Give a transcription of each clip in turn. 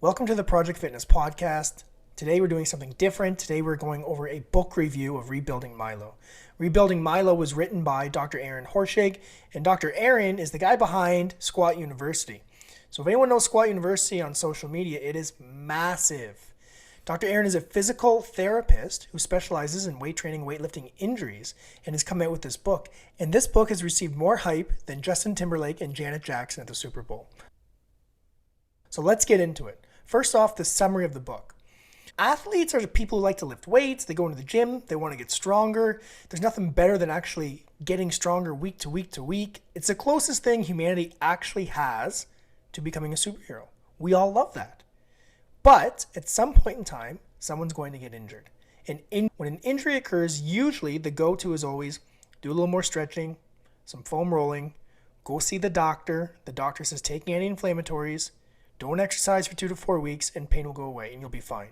Welcome to the Project Fitness Podcast. Today we're doing something different. Today we're going over a book review of Rebuilding Milo. Rebuilding Milo was written by Dr. Aaron Horschig, and Dr. Aaron is the guy behind Squat University. So if anyone knows Squat University on social media, it is massive. Dr. Aaron is a physical therapist who specializes in weight training, weightlifting injuries, and has come out with this book. And this book has received more hype than Justin Timberlake and Janet Jackson at the Super Bowl. So let's get into it. First off, the summary of the book. Athletes are the people who like to lift weights. They go into the gym. They want to get stronger. There's nothing better than actually getting stronger week to week to week. It's the closest thing humanity actually has to becoming a superhero. We all love that. But at some point in time, someone's going to get injured. And when an injury occurs, usually the go-to is always do a little more stretching, some foam rolling, go see the doctor. The doctor says take anti-inflammatories, don't exercise for 2 to 4 weeks, and pain will go away and you'll be fine.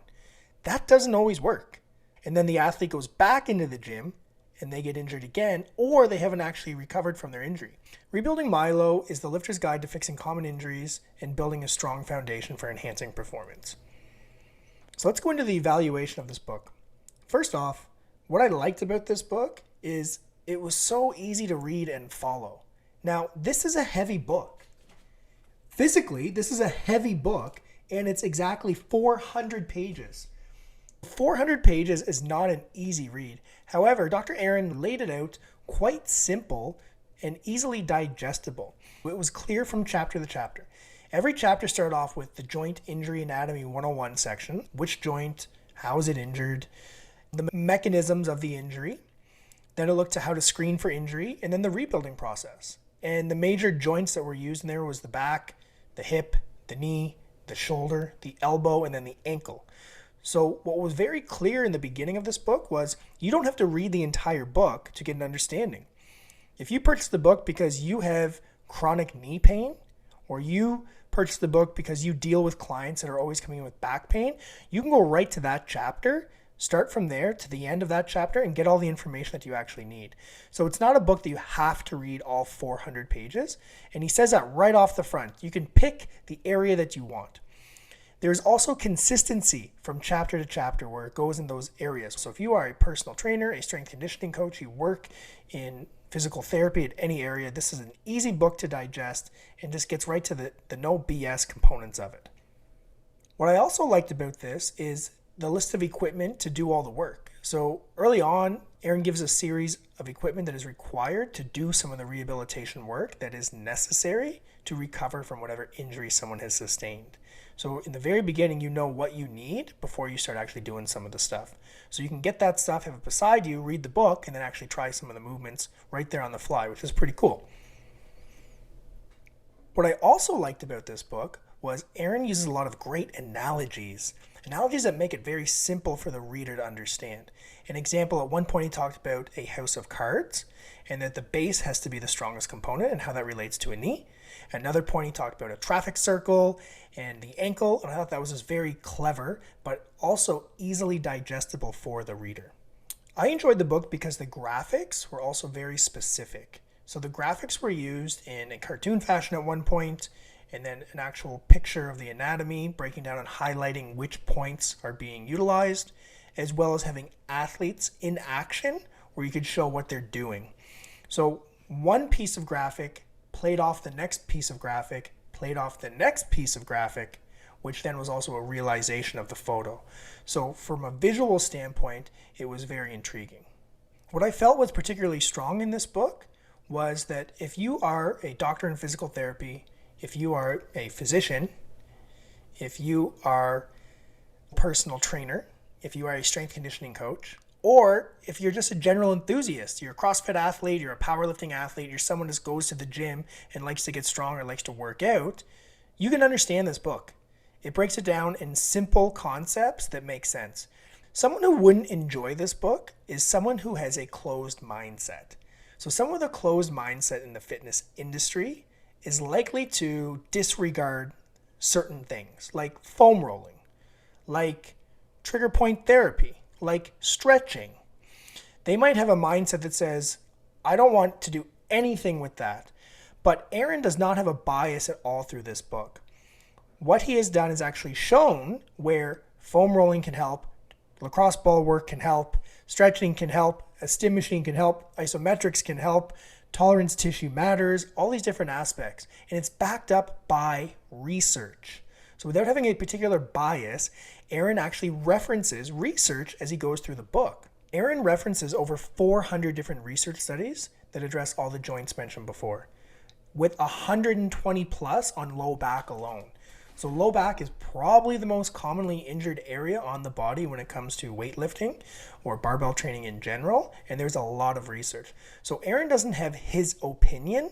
That doesn't always work. And then the athlete goes back into the gym and they get injured again, or they haven't actually recovered from their injury. Rebuilding Milo is the lifter's guide to fixing common injuries and building a strong foundation for enhancing performance. So let's go into the evaluation of this book. First off, what I liked about this book is it was so easy to read and follow. Now, this is a heavy book. Physically, this is a heavy book, and it's exactly 400 pages. 400 pages is not an easy read. However, Dr. Aaron laid it out quite simple and easily digestible. It was clear from chapter to chapter. Every chapter started off with the Joint Injury Anatomy 101 section. Which joint, how is it injured, the mechanisms of the injury. Then it looked at how to screen for injury, and then the rebuilding process. And the major joints that were used in there was the back, the hip, the knee, the shoulder, the elbow, and then the ankle. So what was very clear in the beginning of this book was you don't have to read the entire book to get an understanding. If you purchase the book because you have chronic knee pain, or you purchase the book because you deal with clients that are always coming in with back pain, you can go right to that chapter, start from there to the end of that chapter, and get all the information that you actually need. So it's not a book that you have to read all 400 pages. And he says that right off the front. You can pick the area that you want. There's also consistency from chapter to chapter where it goes in those areas. So if you are a personal trainer, a strength conditioning coach, you work in physical therapy at any area, this is an easy book to digest and just gets right to the no BS components of it. What I also liked about this is the list of equipment to do all the work. So early on, Aaron gives a series of equipment that is required to do some of the rehabilitation work that is necessary to recover from whatever injury someone has sustained. So in the very beginning, you know what you need before you start actually doing some of the stuff. So you can get that stuff, have it beside you, read the book, and then actually try some of the movements right there on the fly, which is pretty cool. What I also liked about this book was Aaron uses a lot of great analogies that make it very simple for the reader to understand. An example, at one point he talked about a house of cards and that the base has to be the strongest component and how that relates to a knee. Another point he talked about a traffic circle and the ankle, and I thought that was just very clever, but also easily digestible for the reader. I enjoyed the book because the graphics were also very specific. So the graphics were used in a cartoon fashion at one point, and then an actual picture of the anatomy, breaking down and highlighting which points are being utilized, as well as having athletes in action where you could show what they're doing. So one piece of graphic played off the next piece of graphic, played off the next piece of graphic, which then was also a realization of the photo. So from a visual standpoint, it was very intriguing. What I felt was particularly strong in this book was that if you are a doctor in physical therapy, if you are a physician, if you are a personal trainer, if you are a strength conditioning coach, or if you're just a general enthusiast, you're a CrossFit athlete, you're a powerlifting athlete, you're someone that goes to the gym and likes to get strong or likes to work out, you can understand this book. It breaks it down in simple concepts that make sense. Someone who wouldn't enjoy this book is someone who has a closed mindset. So someone with a closed mindset in the fitness industry is likely to disregard certain things like foam rolling, like trigger point therapy, like stretching. They might have a mindset that says, I don't want to do anything with that. But Aaron does not have a bias at all through this book. What he has done is actually shown where foam rolling can help, lacrosse ball work can help, stretching can help, a stim machine can help, isometrics can help, tolerance tissue matters, all these different aspects. And it's backed up by research. So without having a particular bias, Aaron actually references research as he goes through the book. Aaron references over 400 different research studies that address all the joints mentioned before, with 120 plus on low back alone. So low back is probably the most commonly injured area on the body when it comes to weightlifting or barbell training in general, and there's a lot of research. So Aaron doesn't have his opinion.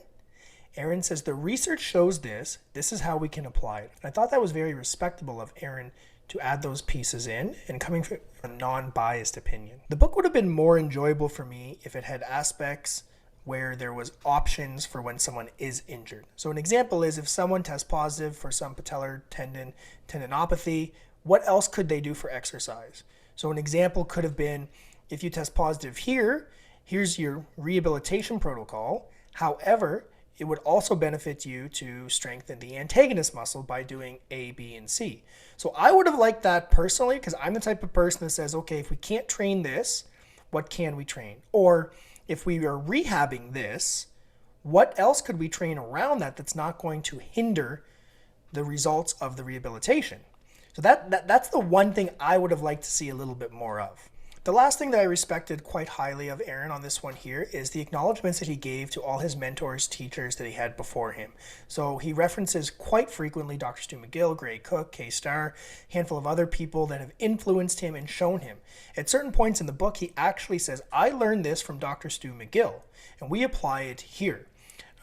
Aaron says the research shows this is how we can apply it. And I thought that was very respectable of Aaron to add those pieces in and coming from a non-biased opinion. The book would have been more enjoyable for me if it had aspects where there was options for when someone is injured. So an example is if someone tests positive for some patellar tendinopathy, what else could they do for exercise? So an example could have been, if you test positive here, here's your rehabilitation protocol. However, it would also benefit you to strengthen the antagonist muscle by doing A, B, and C. So I would have liked that personally, because I'm the type of person that says, okay, if we can't train this, what can we train? Or if we are rehabbing this, what else could we train around that that's not going to hinder the results of the rehabilitation? So that's the one thing I would have liked to see a little bit more of. The last thing that I respected quite highly of Aaron on this one here is the acknowledgments that he gave to all his mentors, teachers that he had before him. So he references quite frequently Dr. Stu McGill, Gray Cook, K-Star, a handful of other people that have influenced him and shown him. At certain points in the book, he actually says, I learned this from Dr. Stu McGill, and we apply it here.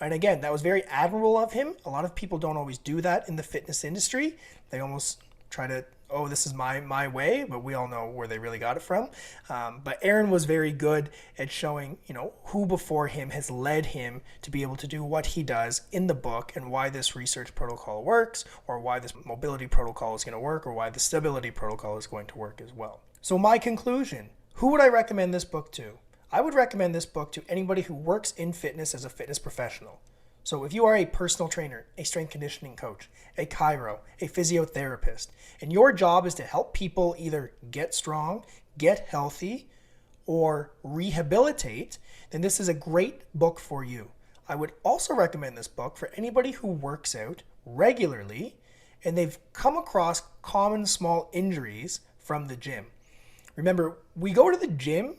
And again, that was very admirable of him. A lot of people don't always do that in the fitness industry. They almost try to, oh, this is my way, but we all know where they really got it from. But Aaron was very good at showing, who before him has led him to be able to do what he does in the book and why this research protocol works, or why this mobility protocol is going to work, or why the stability protocol is going to work as well. So my conclusion, who would I recommend this book to? I would recommend this book to anybody who works in fitness as a fitness professional. So if you are a personal trainer, a strength conditioning coach, a chiro, a physiotherapist, and your job is to help people either get strong, get healthy, or rehabilitate, then this is a great book for you. I would also recommend this book for anybody who works out regularly and they've come across common small injuries from the gym. Remember, we go to the gym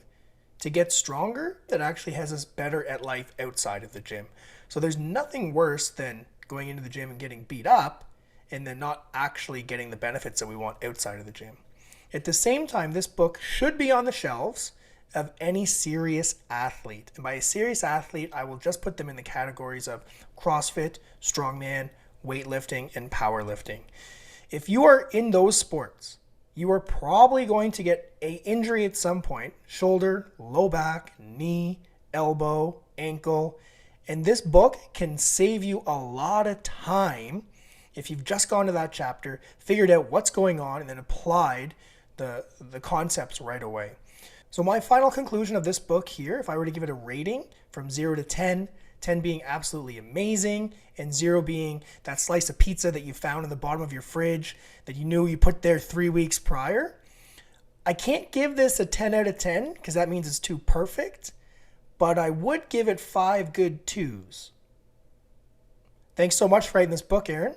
to get stronger. That actually has us better at life outside of the gym. So there's nothing worse than going into the gym and getting beat up and then not actually getting the benefits that we want outside of the gym. At the same time, this book should be on the shelves of any serious athlete. And by a serious athlete, I will just put them in the categories of CrossFit, strongman, weightlifting, and powerlifting. If you are in those sports, you are probably going to get an injury at some point: shoulder, low back, knee, elbow, ankle. And this book can save you a lot of time if you've just gone to that chapter, figured out what's going on, and then applied the concepts right away. So my final conclusion of this book here, if I were to give it a rating from 0 to 10, 10 being absolutely amazing, and 0 being that slice of pizza that you found in the bottom of your fridge that you knew you put there 3 weeks prior, I can't give this a 10 out of 10 because that means it's too perfect, but I would give it 5 good 2s. Thanks so much for writing this book, Aaron.